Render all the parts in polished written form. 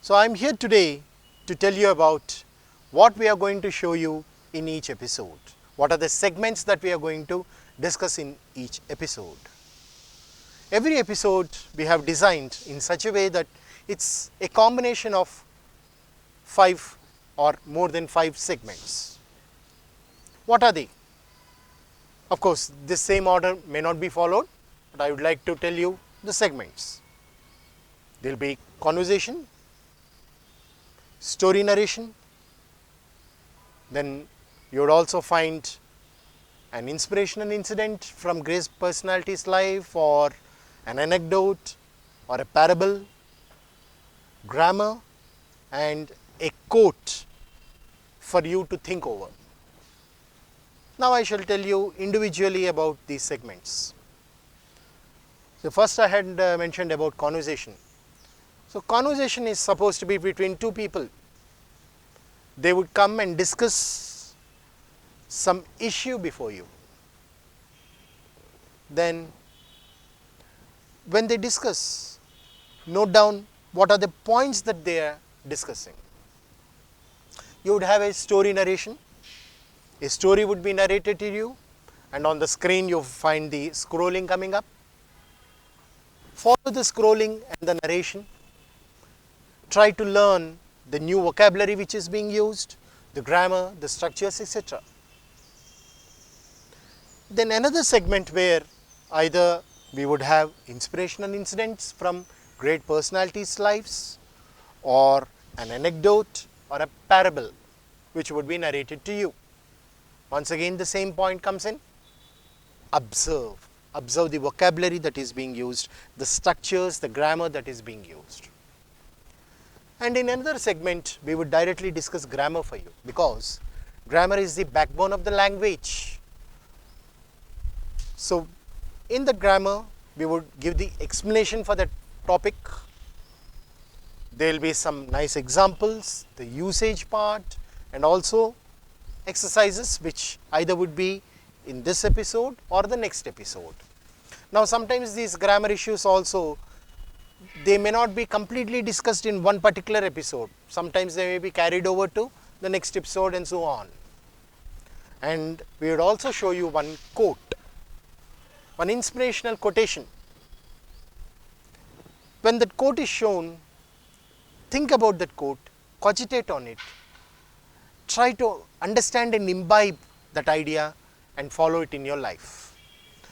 So I'm here today to tell you about what we are going to show you in each episode. What are the segments that we are going to discuss in each episode. Every episode we have designed in such a way that it's a combination of 5 or more than 5 segments. What are they? Of course, this same order may not be followed, but I would like to tell you the segments. There will be conversation, story narration, then you would also find an inspirational incident from Grace's personality's life, or an anecdote, or a parable, grammar, and a quote for you to think over. Now I shall tell you individually about these segments. So first I had mentioned about conversation. So conversation is supposed to be between two people. They would come and discuss some issue before you. Then when they discuss, note down what are the points that they are discussing. You would have a story narration. A story would be narrated to you, and on the screen you find the scrolling coming up. Follow the scrolling and the narration. Try to learn the new vocabulary which is being used, the grammar, the structures, etc. Then another segment where either we would have inspirational incidents from great personalities' lives, or an anecdote or a parable which would be narrated to you. Once again the same point comes in. Observe the vocabulary that is being used, the structures, the grammar that is being used. And in another segment we would directly discuss grammar for you, because grammar is the backbone of the language. So in the grammar we would give the explanation for that topic. There will be some nice examples, the usage part, and also exercises which either would be in this episode or the next episode. Now sometimes these grammar issues also, they may not be completely discussed in one particular episode. Sometimes they may be carried over to the next episode and so on. And we would also show you one quote, one inspirational quotation. When that quote is shown, think about that quote, cogitate on it, try to understand and imbibe that idea and follow it in your life.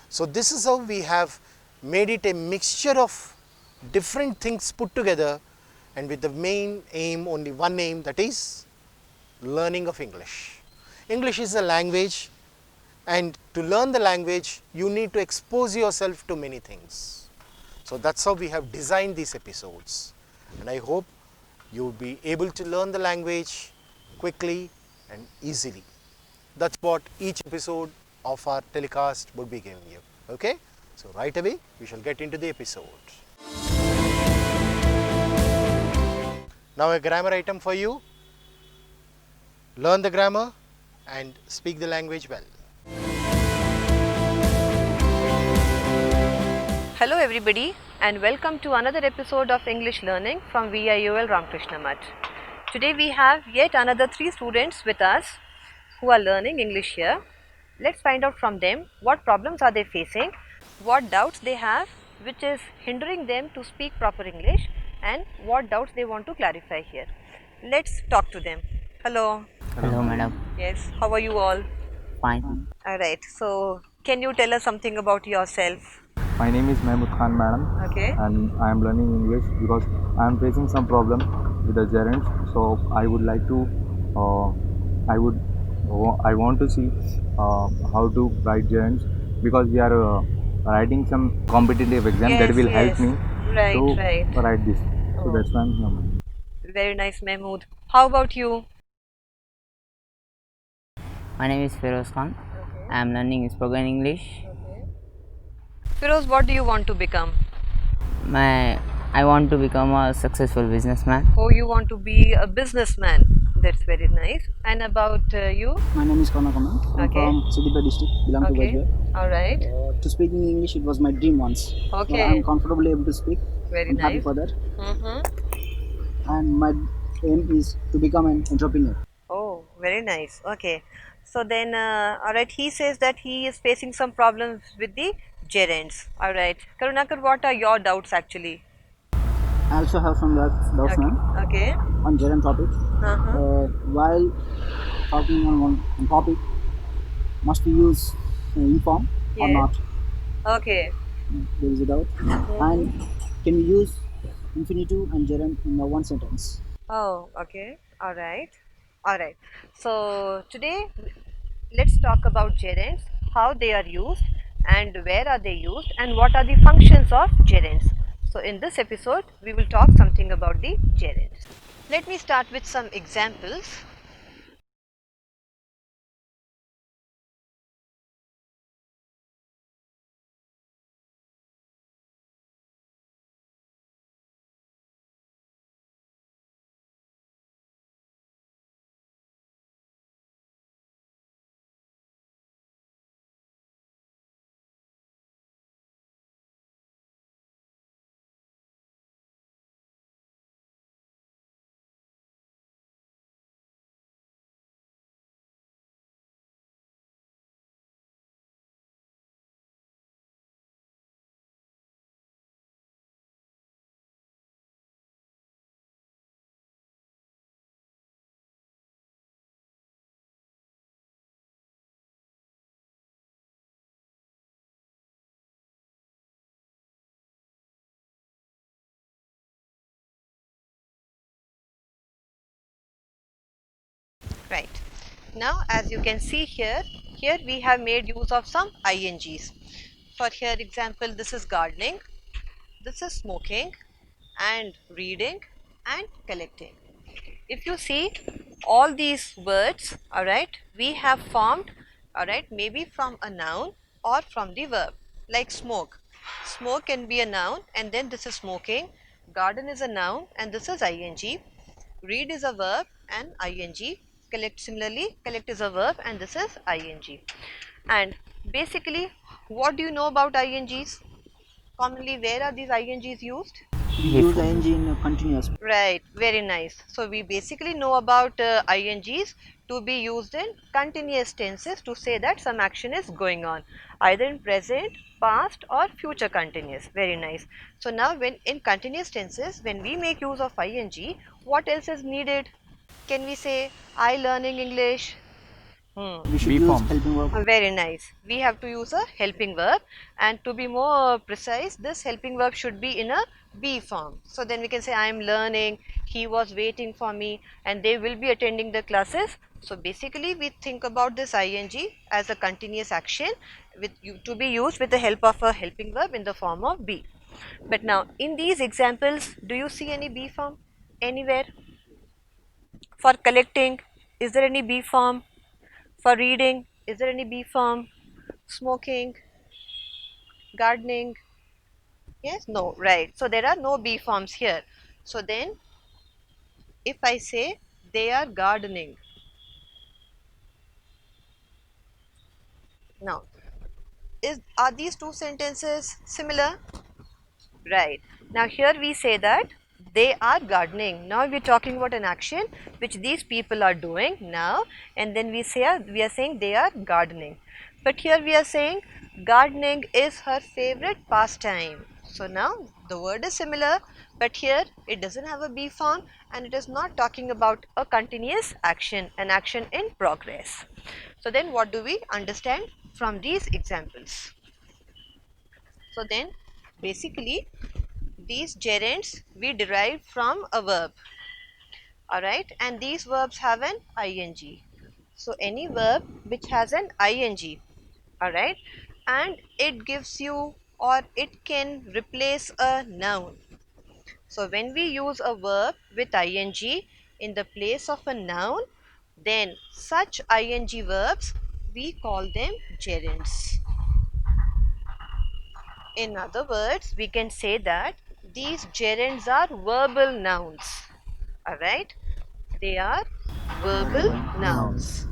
So this is how we have made it a mixture of different things put together, and with the main aim, only one aim, that is learning of English. English is a language, and to learn the language you need to expose yourself to many things. So that's how we have designed these episodes, and I hope you will be able to learn the language quickly and easily. That's what each episode of our telecast would be giving you. Okay? So right away we shall get into the episode. Now a grammar item for you. Learn the grammar and speak the language well. Hello everybody, and welcome to another episode of English Learning from VIUL Ramakrishna Math. Today we have yet another 3 students with us who are learning English here. Let's find out from them what problems are they facing, what doubts they have which is hindering them to speak proper English, and what doubts they want to clarify here. Let's talk to them. Hello. Hello, madam. Yes, how are you all? Fine. Alright, so can you tell us something about yourself? My name is Mahmood Khan, madam. Okay. And I am learning English because I am facing some problem with the gerunds. So I would like to, I want to see how to write gerunds, because we are writing some competitive exam that will help me to write this. So that's why I'm here, madam. Very nice, Mahmood. How about you? My name is Feroz Khan. I am learning spoken English. Firoz, what do you want to become? I want to become a successful businessman. Oh, you want to be a businessman. That's very nice. And about you? My name is Kona Kona. I'm from Siddipet district, belong to Bajpur. Alright. To speak in English, it was my dream once. Okay. I'm comfortably able to speak. Very I'm nice. happy for that. and my aim is to become an entrepreneur. Oh, very nice. Okay. So then, all right, he says that he is facing some problems with the gerunds. All right. Karunakar, what are your doubts actually? I also have some doubts, Okay. ma'am, Okay. on gerund topic. Uh-huh. While talking on one topic, must we use inform or Yes. not? Okay. There is a doubt. And Mm-hmm. can we use infinitive and gerund in a one sentence? Oh, okay. All right. All right. So today, let's talk about gerunds, how they are used, and where are they used, and what are the functions of gerunds. So in this episode, we will talk something about the gerunds. Let me start with some examples. Right. Now, as you can see here we have made use of some INGs. For here example, this is gardening, this is smoking, and reading, and collecting. If you see all these words, all right, we have formed, all right, maybe from a noun or from the verb, like smoke. Smoke can be a noun, and then this is smoking. Garden is a noun, and this is ing. Read is a verb and ing. Collect, similarly, collect is a verb and this is ing. And basically, what do you know about ings? Commonly, where are these ings used? We use Before. ing in a continuous. Right, very nice. So we basically know about ings to be used in continuous tenses to say that some action is going on, either in present, past, or future continuous. Very nice. So now, when in continuous tenses, when we make use of ing, what else is needed? Can we say I learning English? We should B use forms. helping verb. Very nice. We have to use a helping verb, and to be more precise, this helping verb should be in a be form. So then we can say I am learning, he was waiting for me, and they will be attending the classes. So basically we think about this ing as a continuous action with you to be used with the help of a helping verb in the form of be. But now in these examples, do you see any be form anywhere? For collecting, is there any be form? For reading, is there any B form? Smoking, gardening? Yes, no, right. So there are no B forms here. So then, if I say they are gardening, now is are these two sentences similar? Right. Now here we say that they are gardening. Now we're talking about an action which these people are doing now, and then we are saying they are gardening. But here we are saying gardening is her favorite pastime. So now the word is similar, but here it doesn't have a be form and it is not talking about a continuous action, an action in progress. So then what do we understand from these examples? So then basically these gerunds we derive from a verb, alright, and these verbs have an ing. So any verb which has an ing, alright, and it gives you or it can replace a noun. So when we use a verb with ing in the place of a noun, then such ing verbs we call them gerunds. In other words, we can say that these gerunds are verbal nouns. Alright, they are verbal nouns.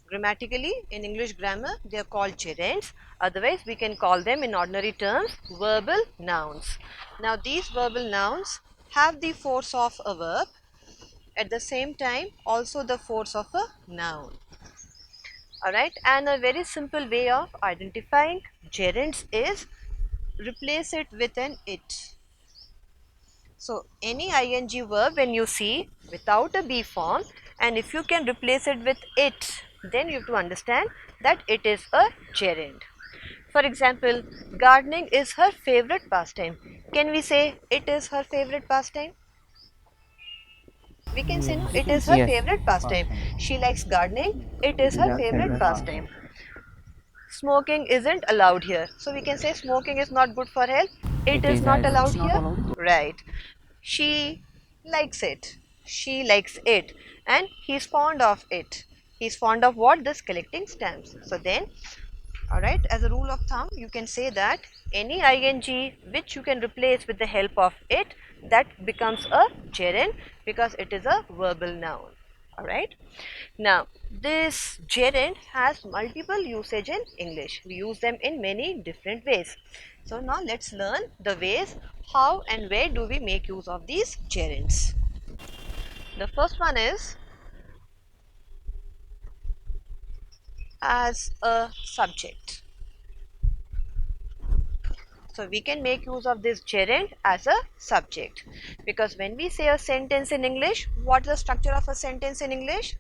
Grammatically, in English grammar, they are called gerunds. Otherwise, we can call them in ordinary terms verbal nouns. Now, these verbal nouns have the force of a verb, at the same time also the force of a noun. Alright, and a very simple way of identifying gerunds is replace it with an it. So any ing verb when you see without a be form, and if you can replace it with it, then you have to understand that it is a gerund. For example, gardening is her favorite pastime. Can we say it is her favorite pastime? We can say no, it is her Yes. favorite pastime. She likes gardening, it is her favorite pastime. Smoking isn't allowed here. So we can say smoking is not good for health. It It is is not as allowed It's not here. allowed. Right. She likes it. She likes it. And he's fond of it. He's fond of what? This collecting stamps. So then, alright, as a rule of thumb, you can say that any ing which you can replace with the help of it, that becomes a gerund because it is a verbal noun. Alright. Now, this gerund has multiple usage in English. We use them in many different ways. So now let's learn the ways how and where do we make use of these gerunds. The first one is as a subject. So we can make use of this gerund as a subject, because when we say a sentence in English, what's the structure of a sentence in English?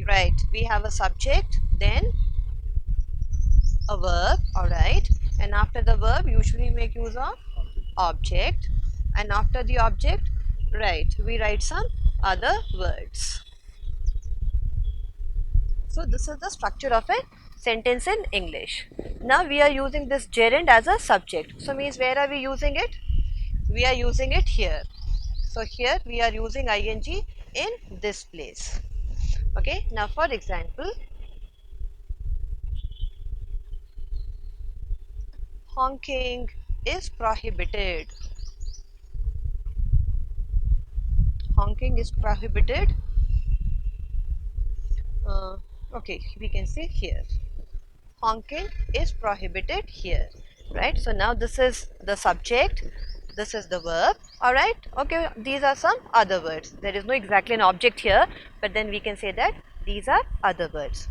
Right, we have a subject, then a verb, alright, and after the verb usually make use of object, and after the object, right, we write some other words. So this is the structure of a sentence in English. Now we are using this gerund as a subject. So means where are we using it? We are using it here. So here we are using ing in this place. Okay. Now for example, honking is prohibited. Honking is prohibited. Okay, we can say here. Honking is prohibited here, right? So now this is the subject, this is the verb, all right? Okay, these are some other words. There is no exactly an object here, but then we can say that these are other words.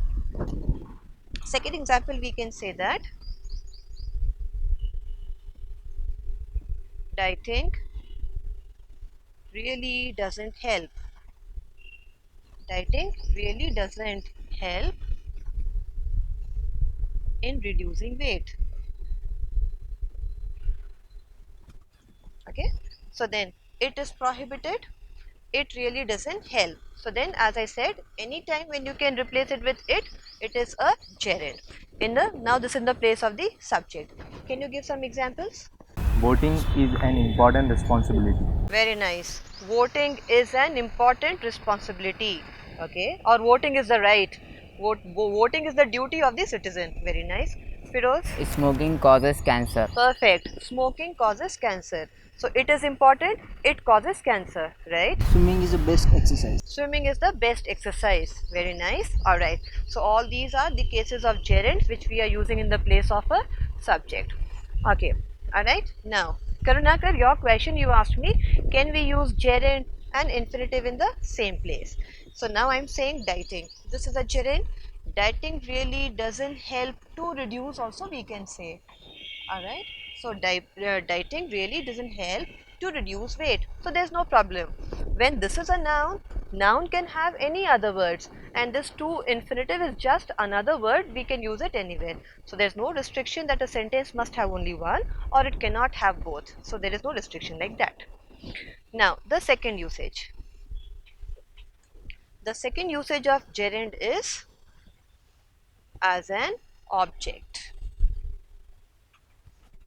Second example, we can say that dieting really doesn't help. Dieting really doesn't help in reducing weight. Okay, so then it is prohibited, it really doesn't help. So then, as I said, anytime when you can replace it with it is a gerund. In the now this is in the place of the subject. Can you give some examples? Voting is an important responsibility. Very nice. Voting is an important responsibility. Okay, or voting is the right. Voting is the duty of the citizen. Very nice. Firoz? Smoking causes cancer. Perfect. Smoking causes cancer. So it is important, it causes cancer, right? Swimming is the best exercise. Swimming is the best exercise. Very nice. Alright. So all these are the cases of gerunds which we are using in the place of a subject. Okay. Alright. Now, Karunakar, your question you asked me, can we use gerund and infinitive in the same place? So now I am saying dieting. This is a gerund. Dieting really doesn't help to reduce also we can say. Alright. So dieting really doesn't help to reduce weight. So there's no problem. When this is a noun, noun can have any other words, and this to infinitive is just another word, we can use it anywhere. So there's no restriction that a sentence must have only one or it cannot have both. So there is no restriction like that. Now the second usage. The second usage of gerund is as an object.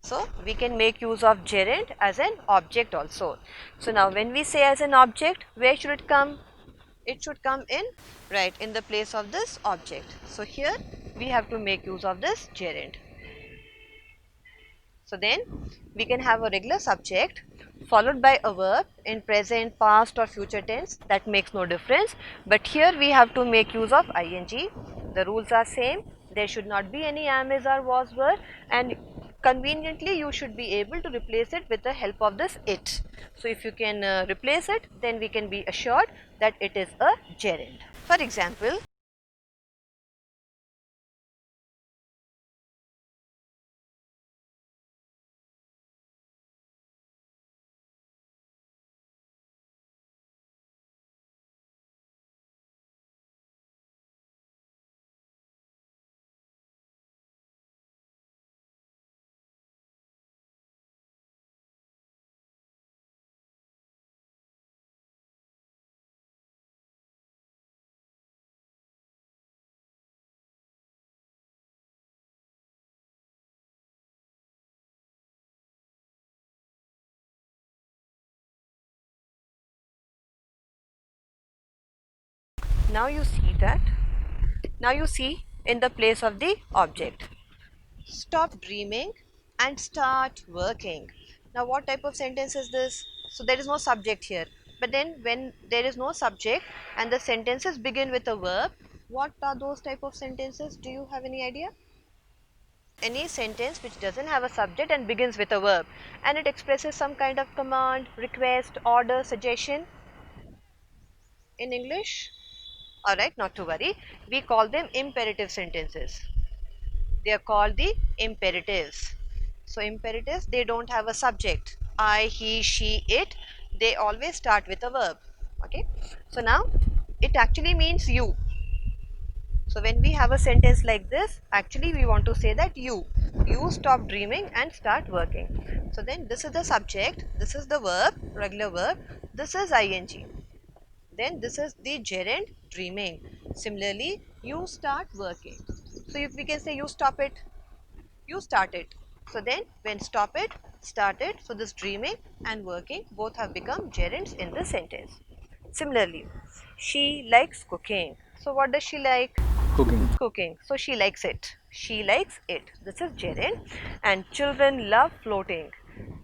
So we can make use of gerund as an object also. So now when we say as an object, where should it come? It should come in, right, in the place of this object. So here we have to make use of this gerund. So then we can have a regular subject followed by a verb in present, past or future tense. That makes no difference. But here we have to make use of ing. The rules are same. There should not be any am, is or was, were, and conveniently you should be able to replace it with the help of this it. So if you can replace it, then we can be assured that it is a gerund. For example, now you see that, now you see in the place of the object, stop dreaming and start working. Now what type of sentence is this? So there is no subject here, but then when there is no subject and the sentences begin with a verb, what are those type of sentences? Do you have any idea? Any sentence which doesn't have a subject and begins with a verb, and it expresses some kind of command, request, order, suggestion in English. Alright, not to worry, we call them imperative sentences. They are called the imperatives. So imperatives, they don't have a subject, I, he, she, it, they always start with a verb. Okay, so now it actually means you. So when we have a sentence like this, actually we want to say that you stop dreaming and start working. So then this is the subject, this is the verb, regular verb, this is ing, then this is the gerund dreaming. Similarly, you start working. So if we can say you stop it, you start it. So then when stop it, start it, so this dreaming and working both have become gerunds in the sentence. Similarly, she likes cooking. So what does she like? Cooking. Cooking. So she likes it. She likes it. This is gerund. And children love floating.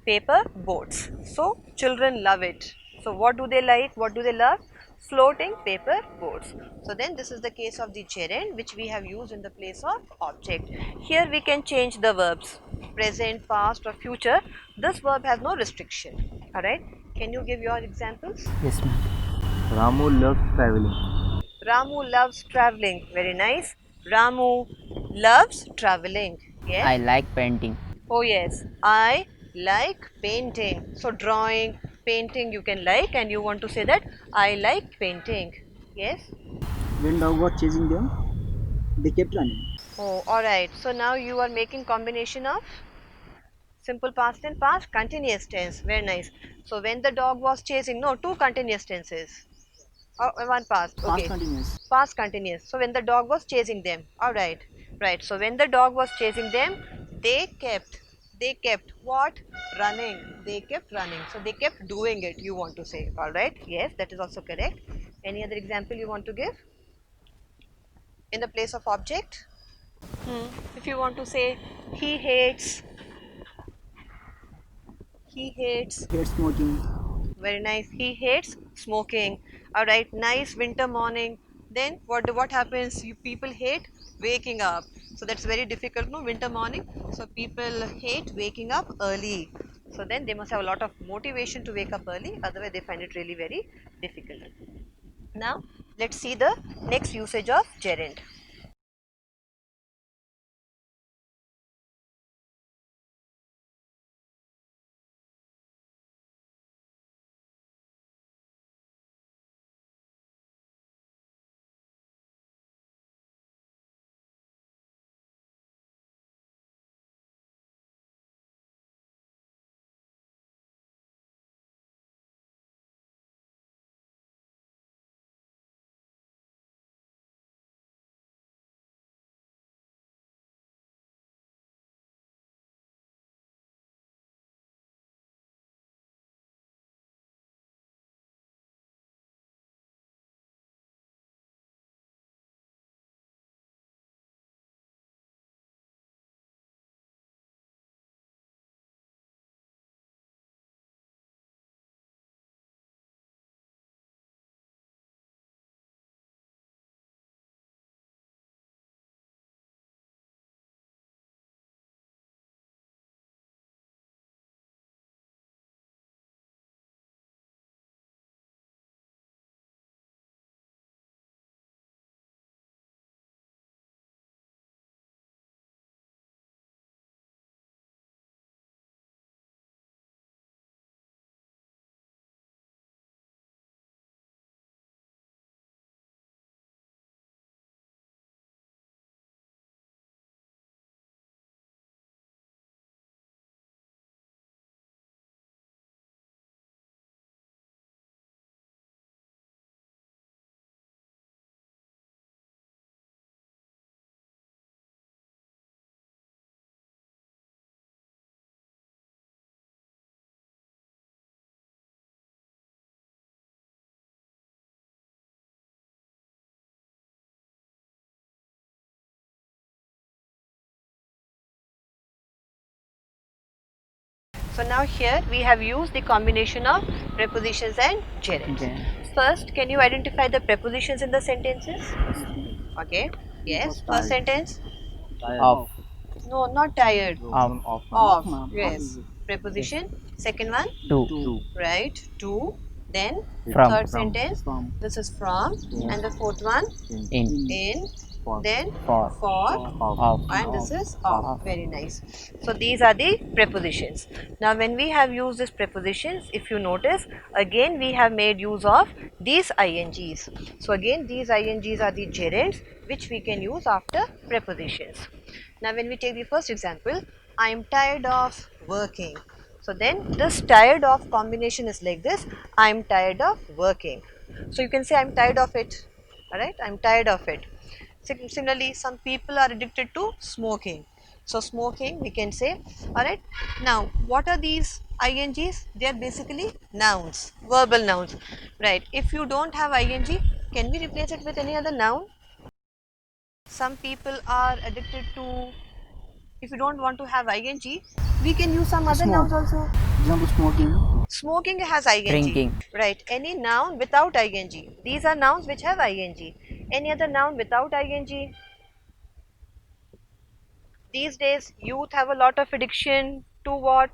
Paper boats. So children love it. So what do they like? What do they love? Floating paper boats. So then this is the case of the gerund which we have used in the place of object. Here we can change the verbs. Present, past or future. This verb has no restriction. Alright. Can you give your examples? Yes, ma'am. Ramu loves traveling. Ramu loves traveling. Very nice. Ramu loves traveling. Yes. I like painting. Oh, yes. I like painting. So, drawing, painting you can like, and you want to say that I like painting. Yes. When dog was chasing them, they kept running. Oh, alright. So, now you are making combination of simple past and past continuous tense. Very nice. So, when the dog was chasing, no, two continuous tenses. Oh, one past. Past Okay. continuous. Past continuous. So when the dog was chasing them. All right. Right. So when the dog was chasing them, they kept what? Running. They kept running. So they kept doing it. You want to say. All right. Yes, that is also correct. Any other example you want to give in the place of object? If you want to say he hates, he hates. Hate smoking. Very nice. He hates smoking. All right. Nice winter morning. Then what happens? You people hate waking up. So that's very difficult. No, winter morning. So people hate waking up early. So then they must have a lot of motivation to wake up early. Otherwise, they find it really very difficult. Now let's see the next usage of gerund. So now here we have used the combination of prepositions and gerunds. Gerunds. First, can you identify the prepositions in the sentences? Okay. Yes. First sentence. Of. No, not tired. Of. Of. Yes. Preposition. Second one. To. Right. To. Then From. third sentence. From. This is from. And the fourth one. In. In. Then For. for. Of. And this is of. Very nice. So these are the prepositions. Now when we have used these prepositions, if you notice, again we have made use of these ings. So again these ings are the gerunds which we can use after prepositions. Now when we take the first example, I am tired of working. So then this tired of combination is like this, I am tired of working. So you can say I am tired of it. Alright, I am tired of it. Similarly, some people are addicted to smoking. So smoking we can say, alright. Now what are these INGs? They are basically nouns, verbal nouns. Right. If you don't have ING, can we replace it with any other noun? Some people are addicted to, if you don't want to have ING, we can use some other nouns also. Example, smoking. Smoking has ING. Drinking. Right. Any noun without ING. These are nouns which have ING. Any other noun without ING? These days, youth have a lot of addiction to what?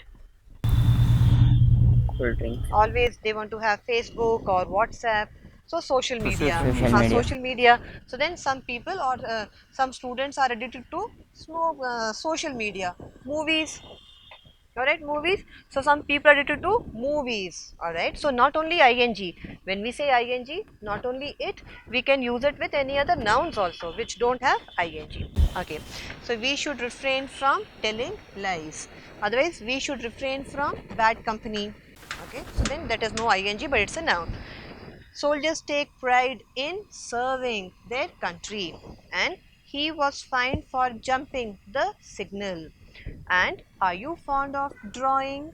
Cold drink. Always they want to have Facebook or WhatsApp. So social media. Social media. Social media. So then some people or some students are addicted to social media. Movies. Alright, movies. So some people are addicted to movies. Alright. So not only ing. When we say ing, not only it, we can use it with any other nouns also which don't have ing. Okay. So we should refrain from telling lies. Otherwise, we should refrain from bad company. Okay. So then that is no ing, but it's a noun. Soldiers take pride in serving their country, and he was fined for jumping the signal. And are you fond of drawing?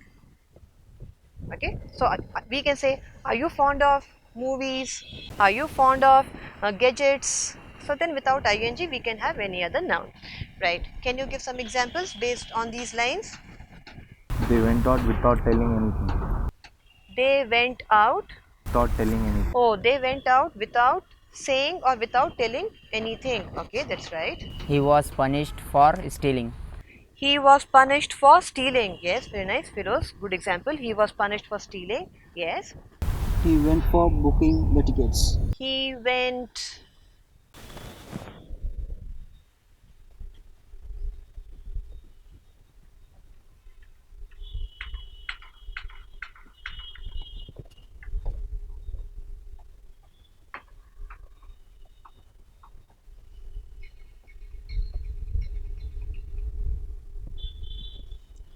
Okay, so we can say, are you fond of movies? Are you fond of gadgets? So then without ing we can have any other noun, right? Can you give some examples based on these lines? They went out without telling anything. They went out. Without telling anything. Oh, they went out without saying or without telling anything. Okay, that's right. He was punished for stealing. He was punished for stealing. Yes, very nice, Firoz. Good example. He was punished for stealing. Yes. He went for booking the tickets. He went.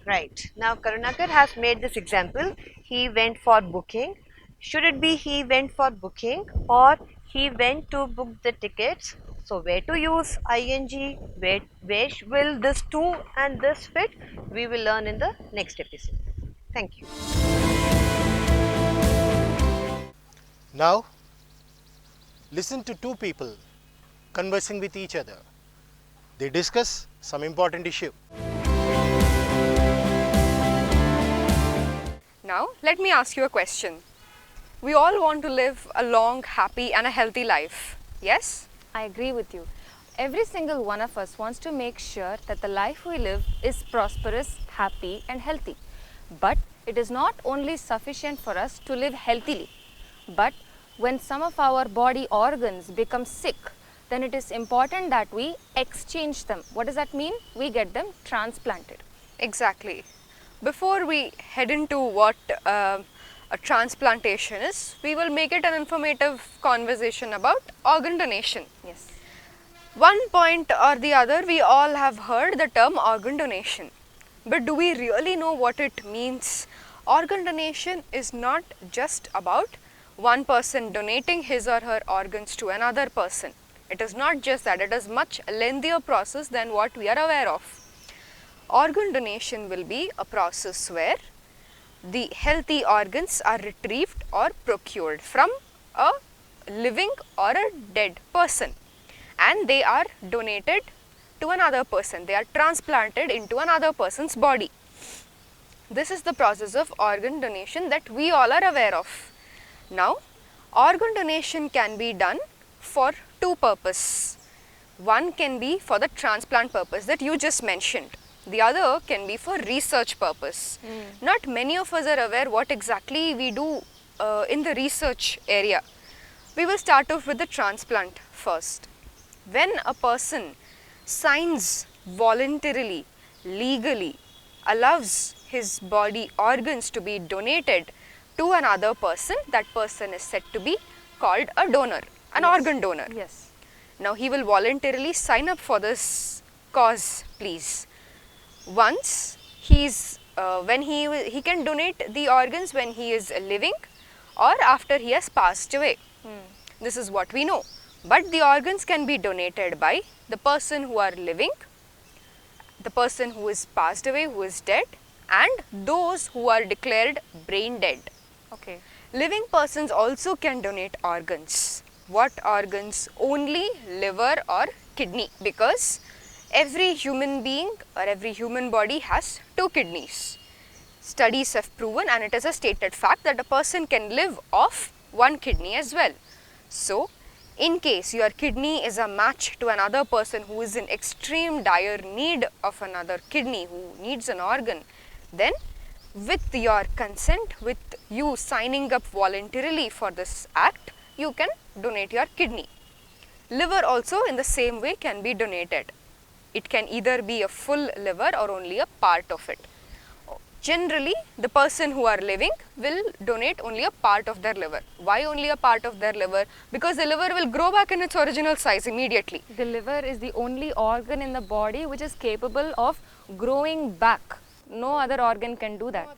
Right. Now Karunakar has made this example. He went for booking. Should it be he went for booking or he went to book the tickets? So where to use ing? Where will this to and this fit? We will learn in the next episode. Thank you. Now, listen to two people conversing with each other. They discuss some important issue. Now, let me ask you a question. We all want to live a long, happy and a healthy life. Yes? I agree with you. Every single one of us wants to make sure that the life we live is prosperous, happy and healthy. But it is not only sufficient for us to live healthily, but when some of our body organs become sick, then it is important that we exchange them. What does that mean? We get them transplanted. Exactly. Before we head into what a transplantation is, we will make it an informative conversation about organ donation. Yes. One point or the other, we all have heard the term organ donation. But do we really know what it means? Organ donation is not just about one person donating his or her organs to another person. It is not just that, it is much lengthier process than what we are aware of. Organ donation will be a process where the healthy organs are retrieved or procured from a living or a dead person, and they are donated to another person. They are transplanted into another person's body. This is the process of organ donation that we all are aware of. Now, organ donation can be done for two purposes. One can be for the transplant purpose that you just mentioned. The other can be for research purpose. Not many of us are aware what exactly we do in the research area. We will start off with the transplant first. When a person signs voluntarily, legally, allows his body organs to be donated to another person, that person is said to be called a donor, an organ donor. Yes. Now he will voluntarily sign up for this cause, please. Once when he can donate the organs when he is living or after he has passed away. This is what we know. But the organs can be donated by the person who are living, the person who is passed away, who is dead, and those who are declared brain dead. Okay. Living persons also can donate organs. What organs? Only liver or kidney, because every human being or every human body has two kidneys. Studies have proven, and it is a stated fact, that a person can live off one kidney as well. So, in case your kidney is a match to another person who is in extreme dire need of another kidney, who needs an organ, then with your consent, with you signing up voluntarily for this act, you can donate your kidney. Liver also in the same way can be donated. It can either be a full liver or only a part of it. Generally, the person who are living will donate only a part of their liver. Why only a part of their liver? Because the liver will grow back in its original size immediately. The liver is the only organ in the body which is capable of growing back. No other organ can do that.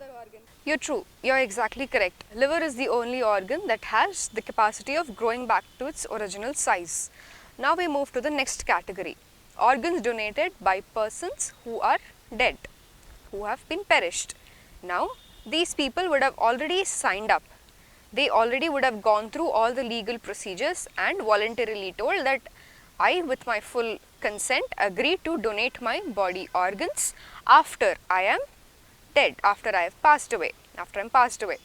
You're true. You're exactly correct. Liver is the only organ that has the capacity of growing back to its original size. Now we move to the next category. Organs donated by persons who are dead, who have been perished. Now, these people would have already signed up. They already would have gone through all the legal procedures and voluntarily told that I, with my full consent, agree to donate my body organs after I am dead, after I have passed away, after I am passed away.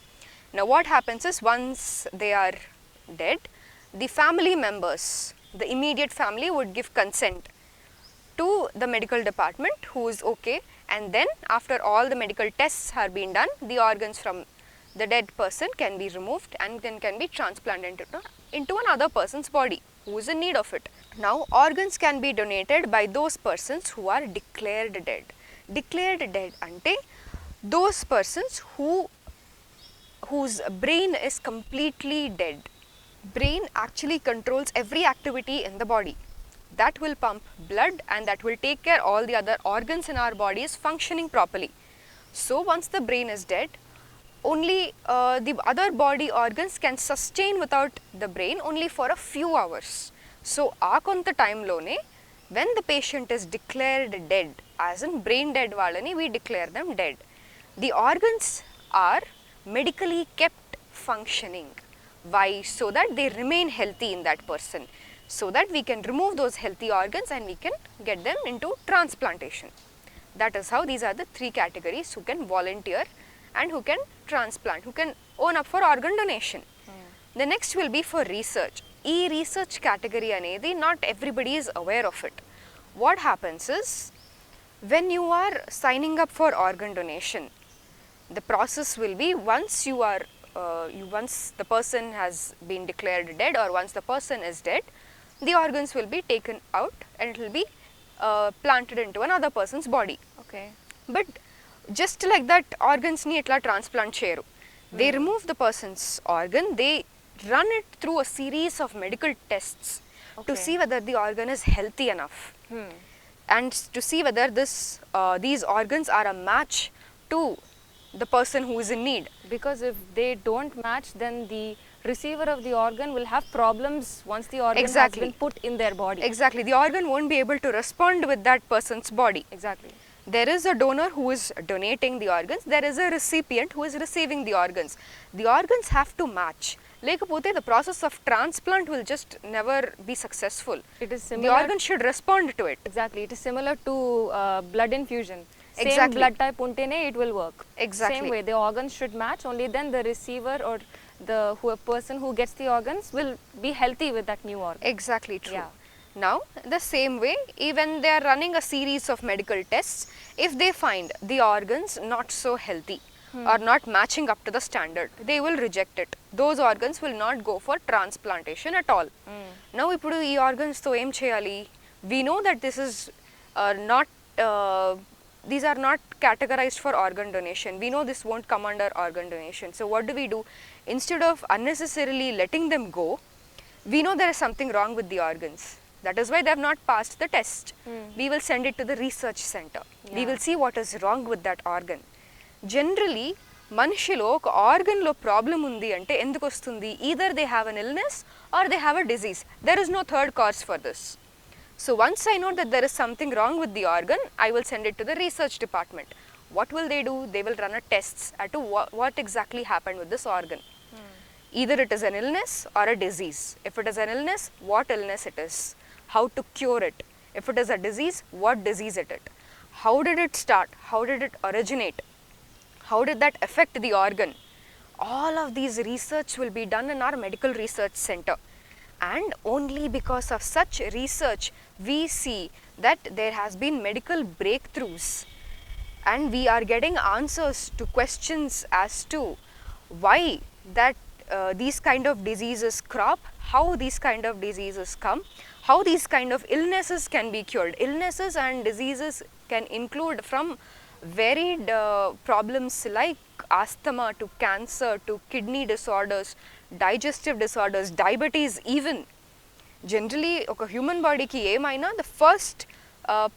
Now, what happens is, once they are dead, the family members, the immediate family would give consent to the medical department who is okay, and then after all the medical tests have been done, the organs from the dead person can be removed and then can be transplanted into another person's body who is in need of it. Now, organs can be donated by those persons who are declared dead. Declared dead ante those persons whose brain is completely dead. Brain actually controls every activity in the body. That will pump blood and that will take care all the other organs in our body is functioning properly. So, once the brain is dead, only the other body organs can sustain without the brain only for a few hours. So, aa konta time lone, when the patient is declared dead, as in brain dead valani, we declare them dead. The organs are medically kept functioning. Why? So that they remain healthy in that person, so that we can remove those healthy organs and we can get them into transplantation. That is how these are the three categories who can volunteer and who can transplant, who can own up for organ donation. The next will be for research. E research category anedi not everybody is aware of it. What happens is, when you are signing up for organ donation, the process will be once you are once the person has been declared dead or once the person is dead, the organs will be taken out and it will be planted into another person's body. Okay. But just like that, organs ni etla transplant cheyaru. They remove the person's organ, they run it through a series of medical tests to see whether the organ is healthy enough and to see whether these organs are a match to the person who is in need. Because if they don't match, then the receiver of the organ will have problems once the organ has been put in their body. Exactly. The organ won't be able to respond with that person's body. Exactly. There is a donor who is donating the organs, there is a recipient who is receiving the organs. The organs have to match. Lekapothe the process of transplant will just never be successful. It is similar. The organ should respond to it. Exactly. It is similar to blood infusion. same Exactly. blood type untene it will work. Exactly. Same way, the organs should match. Only then the receiver or the person who gets the organs will be healthy with that new organ. Exactly true. Yeah. Now, the same way, even they are running a series of medical tests, if they find the organs not so healthy or not matching up to the standard, they will reject it. Those organs will not go for transplantation at all. Now, ఇప్పుడు ఈ organs తో ఏం చేయాలి? We know that this is not these are not categorized for organ donation. We know this won't come under organ donation. So what do? Instead of unnecessarily letting them go, we know there is something wrong with the organs. That is why they have not passed the test. We will send it to the research center. We will see what is wrong with that organ. Generally, మనిషిలో ఒక ఆర్గన్లో problem ఉంది అంటే ఎందుకు వస్తుంది? Either they have an illness or they have a disease. There is no third cause for this. So once I know that there is something wrong with the organ, I will send it to the research department. What will they do? They will run a tests as to what exactly happened with this organ. Either it is an illness or a disease. If it is an illness, what illness it is? How to cure it? If it is a disease, what disease it is? How did it start? How did it originate? How did that affect the organ? All of these research will be done in our medical research center. And only because of such research, we see that there has been medical breakthroughs. And we are getting answers to questions as to why that these kind of diseases crop, how these kind of diseases come, how these kind of illnesses can be cured. Illnesses and diseases can include from varied problems like asthma to cancer to kidney disorders, digestive disorders, diabetes even. Generally, a human body ki emaina, the first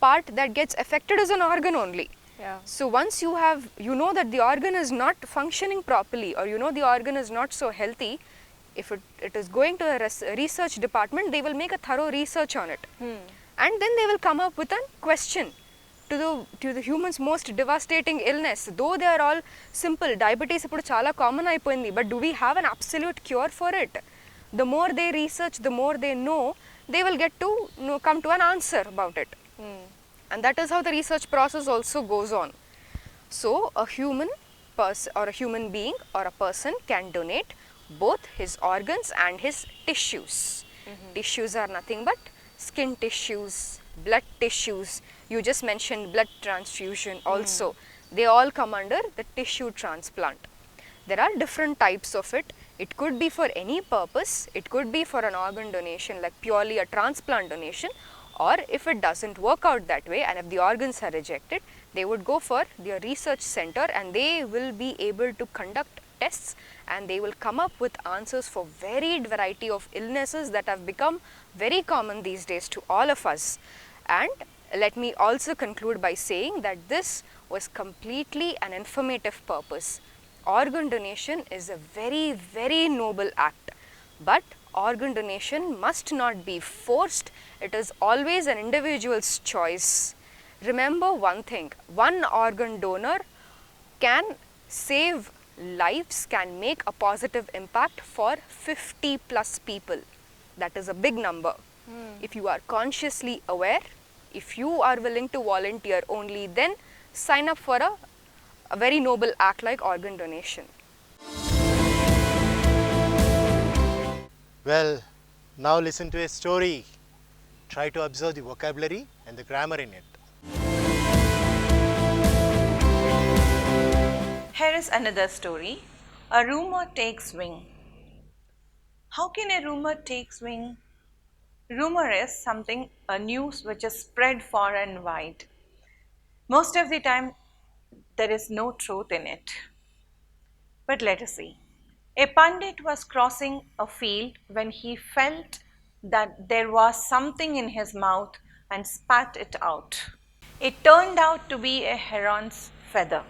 part that gets affected is an organ only. Yeah. So once you know that the organ is not functioning properly, or you know the organ is not so healthy, if it is going to a research department, they will make a thorough research on it. And then they will come up with a question to the human's most devastating illness. Though they are all simple, diabetes ippudu chala common ayipoyindi, but do we have an absolute cure for it? The more they research, the more they know, they will get to come to an answer about it. And that is how the research process also goes on. So a human person or a human being or a person can donate both his organs and his tissues. Tissues are nothing but skin tissues, blood tissues. You just mentioned blood transfusion also. They all come under the tissue transplant. There are different types of it. It could be for any purpose. It could be for an organ donation, like purely a transplant donation, or if it doesn't work out that way and if the organs are rejected, they would go for their research center and they will be able to conduct tests and they will come up with answers for varied variety of illnesses that have become very common these days to all of us. And let me also conclude by saying that this was completely an informative purpose. Organ donation is a very, very noble act, but organ donation must not be forced. It is always an individual's choice. Remember one thing, one organ donor can save lives, can make a positive impact for 50 plus people. That is a big number. If you are consciously aware, if you are willing to volunteer, only then sign up for a very noble act like organ donation. Well, now listen to a story. Try to observe the vocabulary and the grammar in it. Here is another story. A rumor takes wing. How can a rumor take wing? Rumor is something, a news which is spread far and wide. Most of the time, there is no truth in it. But let us see. A pundit was crossing a field when he felt that there was something in his mouth and spat it out. It turned out to be a heron's feather.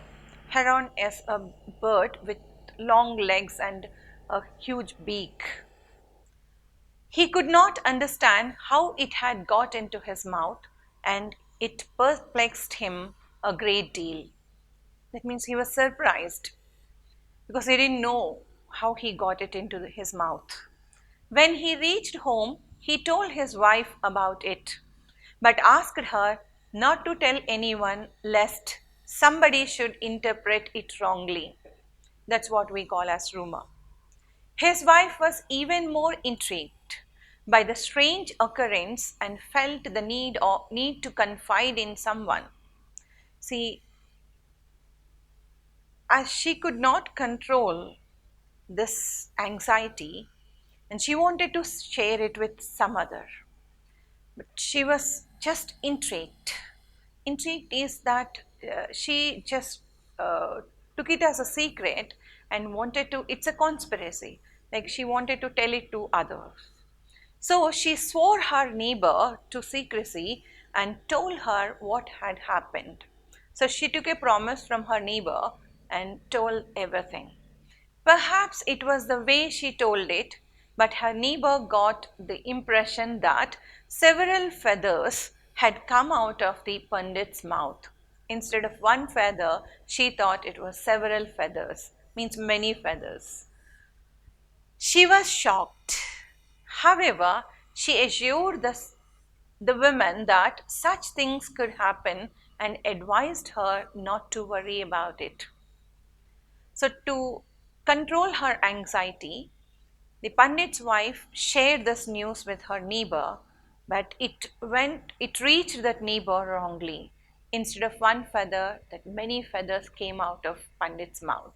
Heron is a bird with long legs and a huge beak. He could not understand how it had got into his mouth, and it perplexed him a great deal. That means he was surprised because he didn't know how he got it into his mouth. When he reached home, he told his wife about it, but asked her not to tell anyone lest somebody should interpret it wrongly. That's what we call as rumor. His wife was even more intrigued by the strange occurrence and felt the need to confide in someone. See, as she could not control this anxiety and she wanted to share it with some other, but she was just intrigued. Intrigued is that she just took it as a secret and wanted to, it's a conspiracy, like she wanted to tell it to others. So she swore her neighbor to secrecy and told her what had happened. So she took a promise from her neighbor and told everything. Perhaps it was the way she told it, but her neighbor got the impression that several feathers had come out of the Pandit's mouth. Instead of one feather, she thought it was several feathers, means many feathers. She was shocked. However, she assured the women that such things could happen and advised her not to worry about it. So, to control her anxiety, the Pandit's wife shared this news with her neighbor, but it reached that neighbor wrongly. Instead of one feather, that many feathers came out of Pandit's mouth.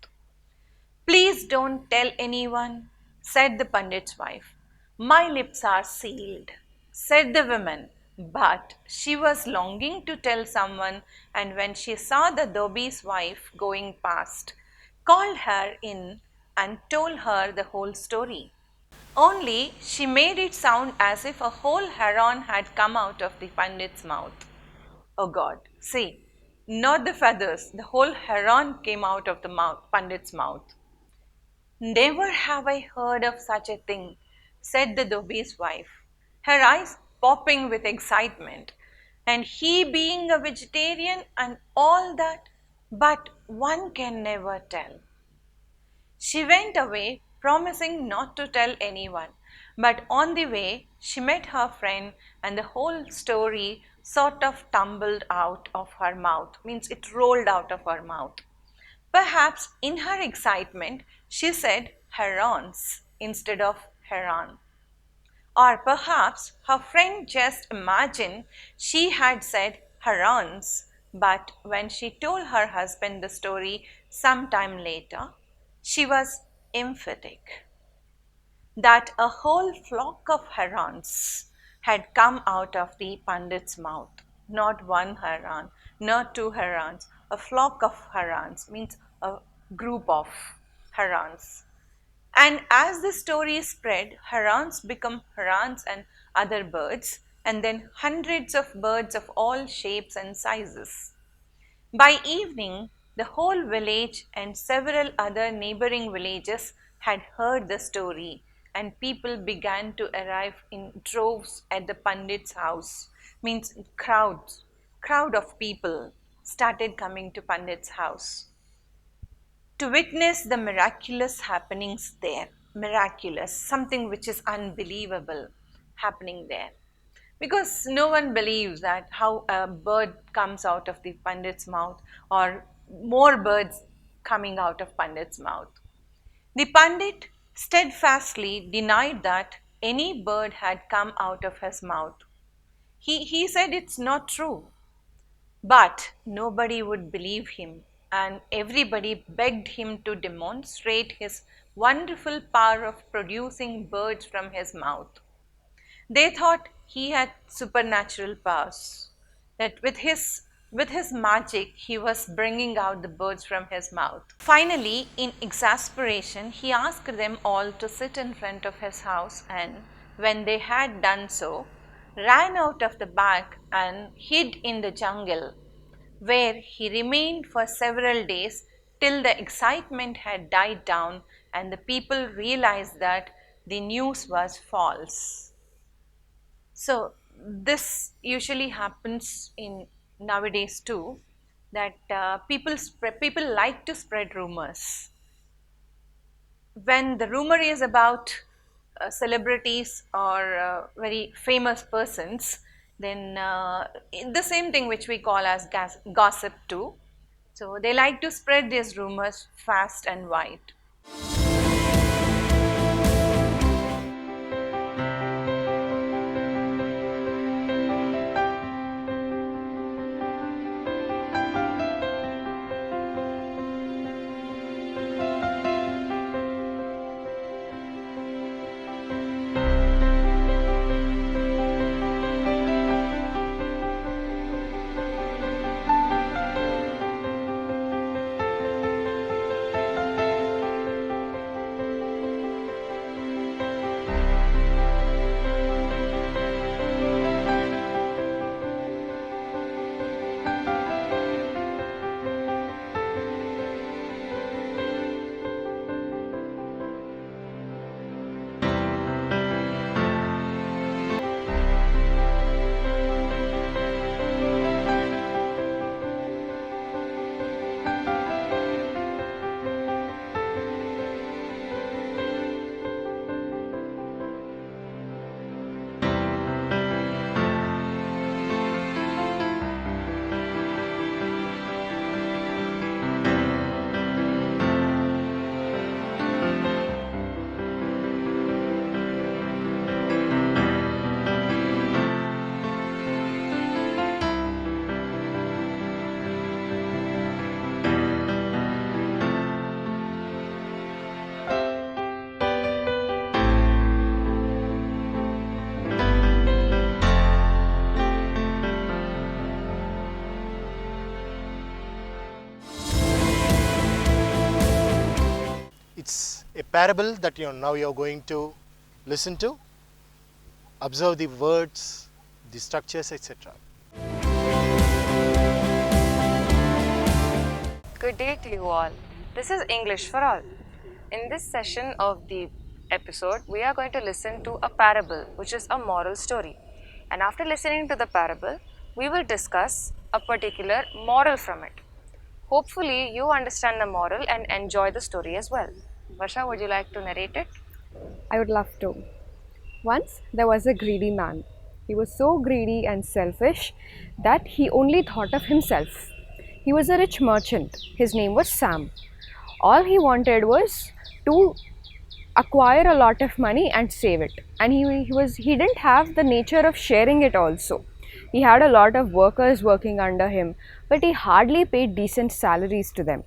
Please don't tell anyone, said the Pandit's wife. My lips are sealed, said the woman. But she was longing to tell someone, and when she saw the Dhobi's wife going past, called her in and told her the whole story. Only she made it sound as if a whole heron had come out of the Pandit's mouth. Oh God, see, not the feathers, the whole heron came out of the Pandit's mouth. Never have I heard of such a thing, said the Dhobi's wife, her eyes popping with excitement. And he being a vegetarian and all that, but one can never tell. She went away, promising not to tell anyone, but on the way she met her friend and the whole story sort of tumbled out of her mouth, means it rolled out of her mouth. Perhaps in her excitement she said herons instead of heron. Or perhaps her friend just imagined she had said herons, but when she told her husband the story some time later, she was emphatic that a whole flock of herons had come out of the Pandit's mouth. Not one heron, not two herons, a flock of herons means a group of herons. And as the story spread, herons become herons and other birds, and then hundreds of birds of all shapes and sizes. By evening, the whole village and several other neighboring villages had heard the story, and people began to arrive in droves at the Pandit's house, means crowd of people started coming to Pandit's house to witness the miraculous happenings there. Miraculous, something which is unbelievable happening there. Because no one believes that how a bird comes out of the Pandit's mouth or more birds coming out of Pandit's mouth. The Pandit steadfastly denied that any bird had come out of his mouth. He said it's not true. But nobody would believe him, and everybody begged him to demonstrate his wonderful power of producing birds from his mouth. They thought he had supernatural powers, that with his magic he was bringing out the birds from his mouth. Finally, in exasperation, he asked them all to sit in front of his house, and when they had done so, ran out of the back and hid in the jungle, where he remained for several days till the excitement had died down and the people realized that the news was false. So this usually happens in nowadays too, that people like to spread rumors. When the rumor is about celebrities or very famous persons, then the same thing which we call as gossip too. So they like to spread these rumors fast and wide. It's a parable that you're going to listen to. Observe the words, the structures, etc. Good day to you all. This is English for All. In this session of the episode, we are going to listen to a parable, which is a moral story. And after listening to the parable, we will discuss a particular moral from it. Hopefully, you understand the moral and enjoy the story as well. Varsha, would you like to narrate it? I would love to. Once there was a greedy man. He was so greedy and selfish that he only thought of himself. He was a rich merchant. His name was Sam. All he wanted was to acquire a lot of money and save it. And he didn't have the nature of sharing it also. He had a lot of workers working under him, but he hardly paid decent salaries to them.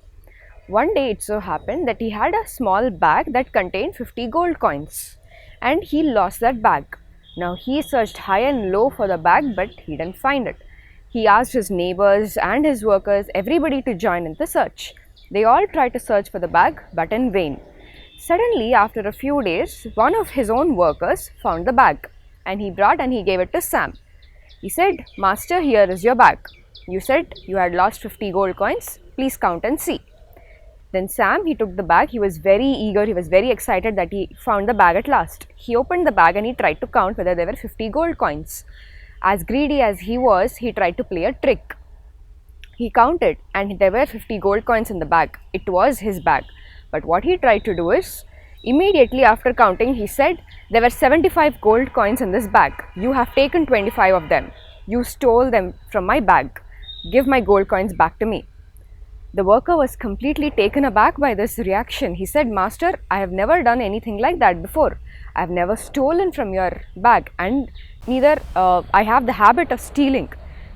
One day it so happened that he had a small bag that contained 50 gold coins, and he lost that bag. Now he searched high and low for the bag, but he didn't find it. He asked his neighbors and his workers, everybody, to join in the search. They all tried to search for the bag, but in vain. Suddenly, after a few days, one of his own workers found the bag, and he brought and he gave it to Sam. He said, "Master, here is your bag. You said you had lost 50 gold coins. Please count and see." Then Sam, he took the bag. He was very eager. He was very excited that he found the bag at last. He opened the bag and he tried to count whether there were 50 gold coins. As greedy as he was, he tried to play a trick. He counted and there were 50 gold coins in the bag. It was his bag. But what he tried to do is, immediately after counting, he said, "There were 75 gold coins in this bag. You have taken 25 of them. You stole them from my bag. Give my gold coins back to me." The worker was completely taken aback by this reaction. He said, "Master, I have never done anything like that before. I have never stolen from your bag, and neither I have the habit of stealing.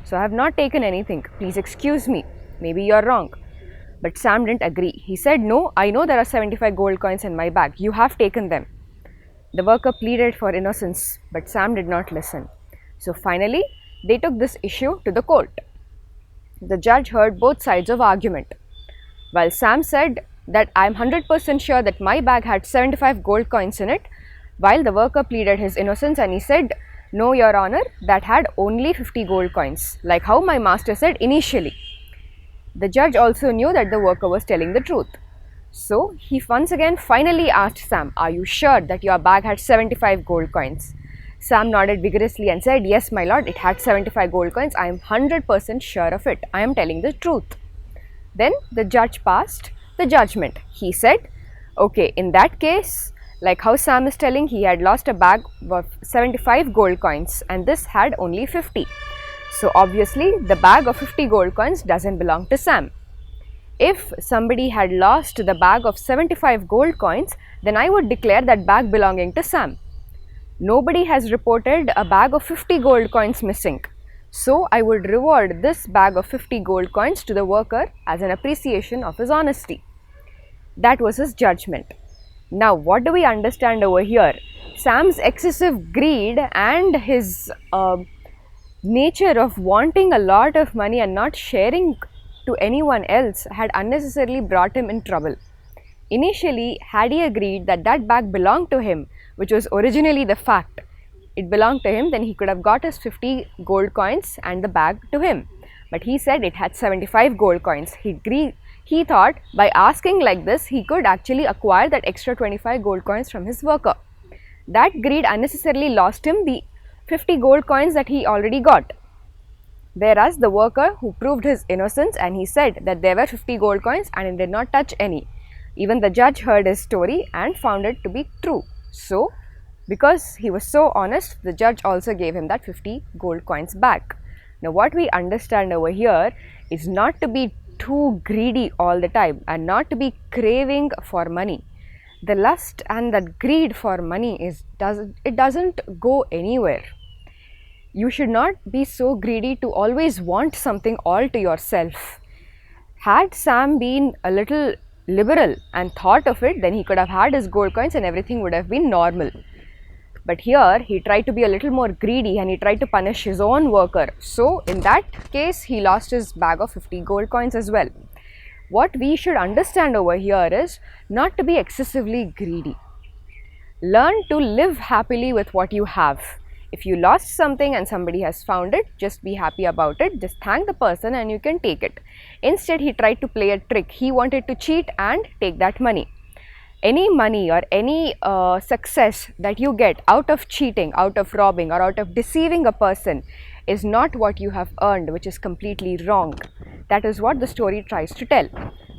So I have not taken anything. Please excuse me. Maybe you are wrong." But Sam didn't agree. He said, "No, I know there are 75 gold coins in my bag. You have taken them." The worker pleaded for innocence, but Sam did not listen. So finally, they took this issue to the court. The judge heard both sides of argument. While Sam said that "I am 100% sure that my bag had 75 gold coins in it," while the worker pleaded his innocence and he said, "No, Your Honor, that had only 50 gold coins, like how my master said initially." The judge also knew that the worker was telling the truth. So he once again finally asked Sam, "Are you sure that your bag had 75 gold coins?" Sam nodded vigorously and said, "Yes, my lord, it had 75 gold coins. I am 100% sure of it. I am telling the truth." Then the judge passed the judgment. He said, "Okay, in that case, like how Sam is telling, he had lost a bag of 75 gold coins and this had only 50. So obviously the bag of 50 gold coins doesn't belong to Sam." If somebody had lost the bag of 75 gold coins, then I would declare that bag belonging to Sam. Nobody has reported a bag of 50 gold coins missing. So I would reward this bag of 50 gold coins to the worker as an appreciation of his honesty. That was his judgment. Now, what do we understand over here? Sam's excessive greed and his nature of wanting a lot of money and not sharing to anyone else had unnecessarily brought him in trouble. Initially, had he agreed that that bag belonged to him, which was originally the fact, it belonged to him, then he could have got his 50 gold coins and the bag to him. But he said it had 75 gold coins. He thought by asking like this, he could actually acquire that extra 25 gold coins from his worker. That greed unnecessarily lost him the 50 gold coins that he already got. Whereas the worker who proved his innocence and he said that there were 50 gold coins and he did not touch any. Even the judge heard his story and found it to be true. So, because he was so honest, the judge also gave him that 50 gold coins back. Now, what we understand over here is not to be too greedy all the time and not to be craving for money. The lust and that greed for money doesn't go anywhere. You should not be so greedy to always want something all to yourself. Had Sam been a little liberal and thought of it, then he could have had his gold coins and everything would have been normal. But here he tried to be a little more greedy and he tried to punish his own worker. So in that case, he lost his bag of 50 gold coins as well. What we should understand over here is not to be excessively greedy. Learn to live happily with what you have. If you lost something and somebody has found it, just be happy about it. Just thank the person and you can take it. Instead, he tried to play a trick. He wanted to cheat and take that money. Any money or any success that you get out of cheating, out of robbing or out of deceiving a person is not what you have earned, which is completely wrong. That is what the story tries to tell.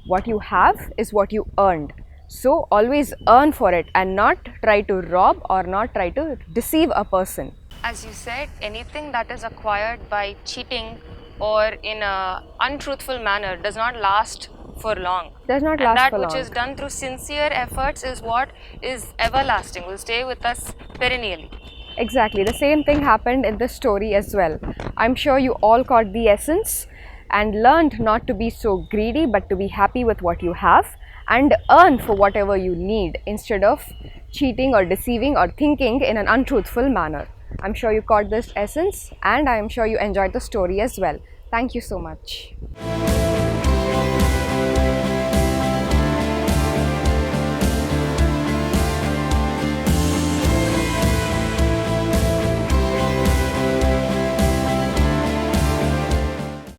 What you have is what you earned. So always earn for it and not try to rob or not try to deceive a person. As you said, anything that is acquired by cheating or in an untruthful manner does not last for long. Does not last for long. And that which is done through sincere efforts is what is everlasting, will stay with us perennially. Exactly. The same thing happened in this story as well. I'm sure you all caught the essence and learned not to be so greedy but to be happy with what you have and earn for whatever you need instead of cheating or deceiving or thinking in an untruthful manner. I'm sure you caught this essence and I'm sure you enjoyed the story as well. Thank you so much.